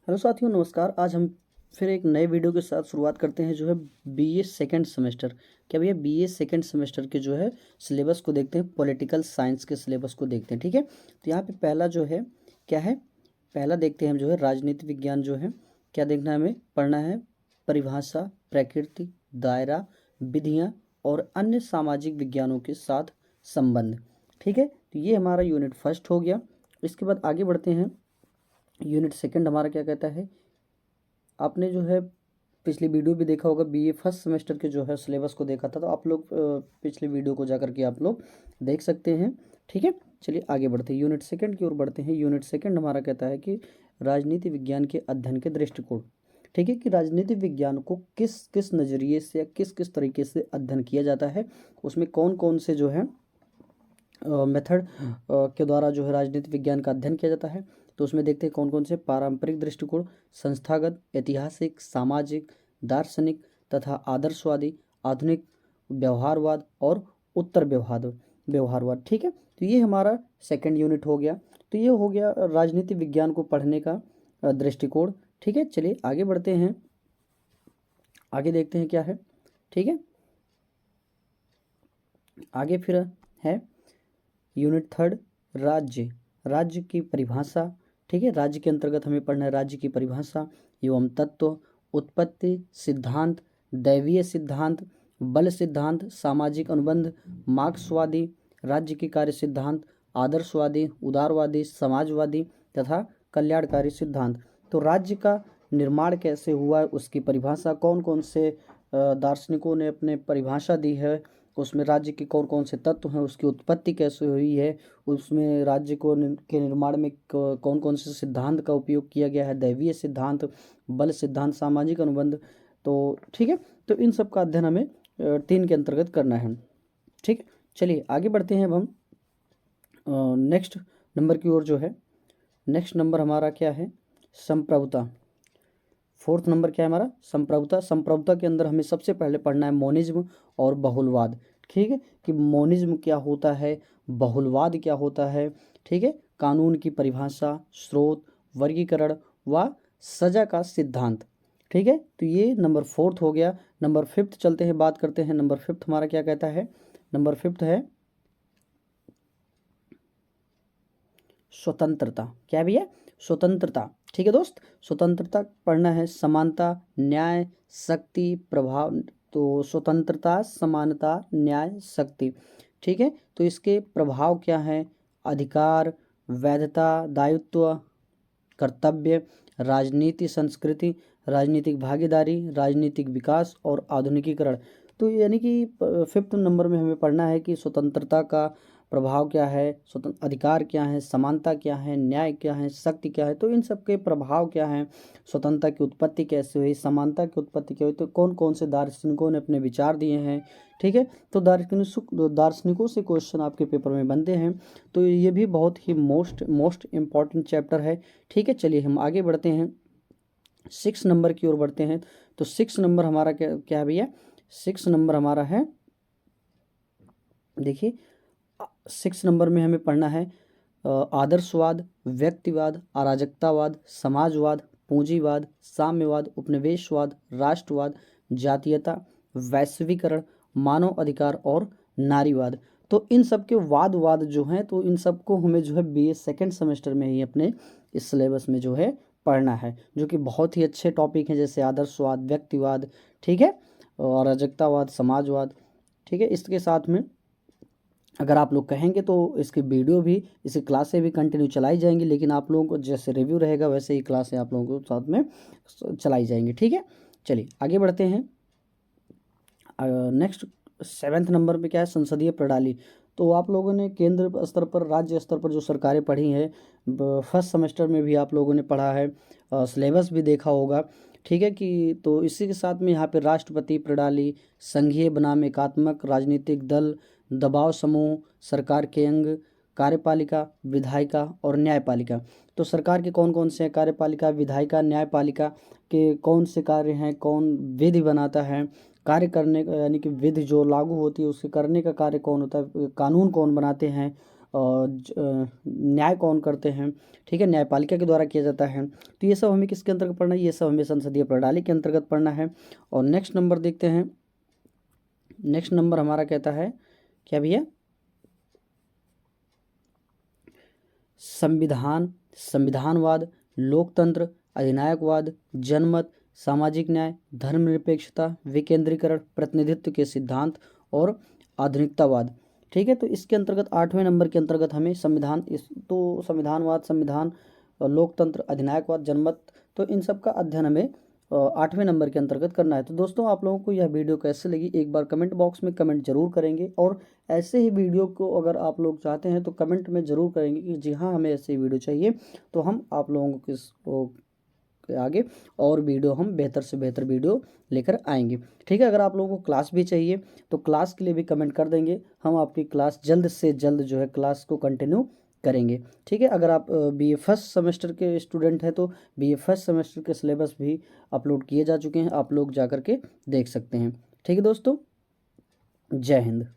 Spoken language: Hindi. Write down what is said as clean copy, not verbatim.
हेलो साथियों, नमस्कार। आज हम फिर एक नए वीडियो के साथ शुरुआत करते हैं जो है बीए सेकंड सेमेस्टर। क्या भैया, बीए सेकंड सेमेस्टर के जो है सिलेबस को देखते हैं, पॉलिटिकल साइंस के सिलेबस को देखते हैं। ठीक है, तो यहाँ पे पहला जो है क्या है, पहला देखते हैं हम जो है राजनीति विज्ञान जो है क्या देखना है, हमें पढ़ना है परिभाषा, प्रकृति, दायरा, विधियाँ और अन्य सामाजिक विज्ञानों के साथ संबंध। ठीक है, तो ये हमारा यूनिट फर्स्ट हो गया। इसके बाद आगे बढ़ते हैं। यूनिट सेकंड हमारा क्या कहता है, आपने जो है पिछली वीडियो भी देखा होगा, बीए फर्स्ट सेमेस्टर के जो है सिलेबस को देखा था, तो आप लोग पिछले वीडियो को जा करके आप लोग देख सकते हैं। ठीक है, चलिए आगे बढ़ते हैं, यूनिट सेकंड की ओर बढ़ते हैं। यूनिट सेकंड हमारा कहता है कि राजनीति विज्ञान के अध्ययन के दृष्टिकोण। ठीक है, कि राजनीति विज्ञान को किस किस नज़रिए से या किस किस तरीके से अध्ययन किया जाता है, उसमें कौन कौन से जो है मेथड के द्वारा जो है राजनीति विज्ञान का अध्ययन किया जाता है। तो उसमें देखते हैं कौन कौन से पारंपरिक दृष्टिकोण, संस्थागत, ऐतिहासिक, सामाजिक, दार्शनिक तथा आदर्शवादी, आधुनिक, व्यवहारवाद और उत्तर व्यवहारवाद। ठीक है, तो ये हमारा सेकंड यूनिट हो गया। तो ये हो गया राजनीति विज्ञान को पढ़ने का दृष्टिकोण। ठीक है, चलिए आगे बढ़ते हैं, आगे देखते हैं क्या है। ठीक है, आगे फिर है यूनिट थर्ड, राज्य, राज्य की परिभाषा। ठीक है, राज्य के अंतर्गत हमें पढ़ना है राज्य की परिभाषा एवं तत्व, उत्पत्ति, सिद्धांत, दैवीय सिद्धांत, बल सिद्धांत, सामाजिक अनुबंध, मार्क्सवादी, राज्य की कार्य सिद्धांत, आदर्शवादी, उदारवादी, समाजवादी तथा कल्याणकारी सिद्धांत। तो राज्य का निर्माण कैसे हुआ है, उसकी परिभाषा, कौन कौन से दार्शनिकों ने अपने परिभाषा दी है, उसमें राज्य के कौन कौन से तत्व हैं, उसकी उत्पत्ति कैसे हुई है, उसमें राज्य को के निर्माण में कौन कौन से सिद्धांत का उपयोग किया गया है, दैवीय सिद्धांत, बल सिद्धांत, सामाजिक अनुबंध। तो ठीक है, तो इन सब का अध्ययन हमें 3 के अंतर्गत करना है। ठीक है, चलिए आगे बढ़ते हैं। अब हम नेक्स्ट नंबर की ओर जो है, नेक्स्ट नंबर हमारा क्या है, संप्रभुता। फोर्थ नंबर क्या है हमारा, संप्रभुता। संप्रभुता के अंदर हमें सबसे पहले पढ़ना है मोनिज्म और बहुलवाद। ठीक है, कि मोनिज्म क्या होता है, बहुलवाद क्या होता है। ठीक है, कानून की परिभाषा, स्रोत, वर्गीकरण व सजा का सिद्धांत। ठीक है, तो ये नंबर फोर्थ हो गया। नंबर फिफ्थ चलते हैं, बात करते हैं। नंबर फिफ्थ हमारा क्या कहता है, नंबर फिफ्थ है स्वतंत्रता। क्या भैया, स्वतंत्रता। ठीक है दोस्त, स्वतंत्रता पढ़ना है, समानता, न्याय, शक्ति, प्रभाव। तो स्वतंत्रता, समानता, न्याय, शक्ति। ठीक है, तो इसके प्रभाव क्या हैं, अधिकार, वैधता, दायित्व, कर्तव्य, राजनीति, संस्कृति, राजनीतिक भागीदारी, राजनीतिक विकास और आधुनिकीकरण। तो यानी कि फिफ्थ नंबर में हमें पढ़ना है कि स्वतंत्रता का प्रभाव क्या है, स्वतंत्र अधिकार क्या है, समानता क्या है, न्याय क्या है, शक्ति क्या है। तो इन सब के प्रभाव क्या हैं, स्वतंत्रता की उत्पत्ति कैसे हुई, समानता की उत्पत्ति क्या हुई, तो कौन कौन से दार्शनिकों ने अपने विचार दिए हैं। ठीक है, तो दार्शनिकों से क्वेश्चन आपके पेपर में बनते हैं, तो ये भी बहुत ही मोस्ट इम्पॉर्टेंट चैप्टर है। ठीक है, चलिए हम आगे बढ़ते हैं, 6 नंबर की ओर बढ़ते हैं। तो 6 नंबर हमारा क्या क्या है भैया, 6 नंबर हमारा है, देखिए 6 नंबर में हमें पढ़ना है आदर्शवाद, व्यक्तिवाद, अराजकतावाद, समाजवाद, पूंजीवाद, साम्यवाद, उपनिवेशवाद, राष्ट्रवाद, जातीयता, वैश्वीकरण, मानव अधिकार और नारीवाद। तो इन सब के वाद जो हैं, तो इन सबको हमें जो है बीए सेकंड सेमेस्टर में ही अपने इस सिलेबस में जो है पढ़ना है, जो कि बहुत ही अच्छे टॉपिक हैं, जैसे आदर्शवाद, व्यक्तिवाद। ठीक है, और अराजकतावाद, समाजवाद। ठीक है, इसके साथ में अगर आप लोग कहेंगे तो इसकी वीडियो भी, इसकी क्लासें भी कंटिन्यू चलाई जाएंगी, लेकिन आप लोगों को जैसे रिव्यू रहेगा वैसे ही क्लासें आप लोगों को साथ में चलाई जाएंगी। ठीक है, चलिए आगे बढ़ते हैं। नेक्स्ट 7th नंबर पे क्या है, संसदीय प्रणाली। तो आप लोगों ने केंद्र स्तर पर, राज्य स्तर पर जो सरकारें पढ़ी हैं, फर्स्ट सेमेस्टर में भी आप लोगों ने पढ़ा है, सिलेबस भी देखा होगा। ठीक है, कि तो इसी के साथ में यहाँ पे राष्ट्रपति प्रणाली, संघीय बनाम एकात्मक, राजनीतिक दल, दबाव समूह, सरकार के अंग, कार्यपालिका, विधायिका और न्यायपालिका। तो सरकार के कौन कौन से हैं, कार्यपालिका, विधायिका, न्यायपालिका के कौन से कार्य हैं, कौन विधि बनाता है, कार्य करने का यानी कि विधि जो लागू होती है उसके करने का कार्य कौन होता है, कानून कौन बनाते हैं, न्याय कौन करते हैं, ठीक है, न्यायपालिका के द्वारा किया जाता है। तो ये सब हमें किसके अंतर्गत पढ़ना है, ये सब हमें संसदीय प्रणाली के अंतर्गत पढ़ना है। और नेक्स्ट नंबर देखते हैं, नेक्स्ट नंबर हमारा कहता है क्या भैया, संविधान, संविधानवाद, लोकतंत्र, अधिनायकवाद, जनमत, सामाजिक न्याय, धर्मनिरपेक्षता, विकेंद्रीकरण, प्रतिनिधित्व के सिद्धांत और आधुनिकतावाद। ठीक है, तो इसके अंतर्गत 8वें नंबर के अंतर्गत हमें संविधान, इस तो संविधानवाद, संविधान, लोकतंत्र, अधिनायकवाद, जनमत, तो इन सब का अध्ययन हमें 8वें नंबर के अंतर्गत करना है। तो दोस्तों आप लोगों को यह वीडियो कैसे लगी एक बार कमेंट बॉक्स में कमेंट जरूर करेंगे, और ऐसे ही वीडियो को अगर आप लोग चाहते हैं तो कमेंट में ज़रूर करेंगे कि जी हाँ हमें ऐसे ही वीडियो चाहिए, तो हम आप लोगों के आगे और वीडियो, हम बेहतर से बेहतर वीडियो लेकर आएंगे। ठीक है, अगर आप लोगों को क्लास भी चाहिए तो क्लास के लिए भी कमेंट कर देंगे, हम आपकी क्लास जल्द से जल्द जो है क्लास को कंटिन्यू करेंगे। ठीक है, अगर आप बीए फर्स्ट सेमेस्टर के स्टूडेंट हैं तो बीए फर्स्ट सेमेस्टर के सिलेबस भी अपलोड किए जा चुके हैं, आप लोग जा कर के देख सकते हैं। ठीक है दोस्तों, जय हिंद।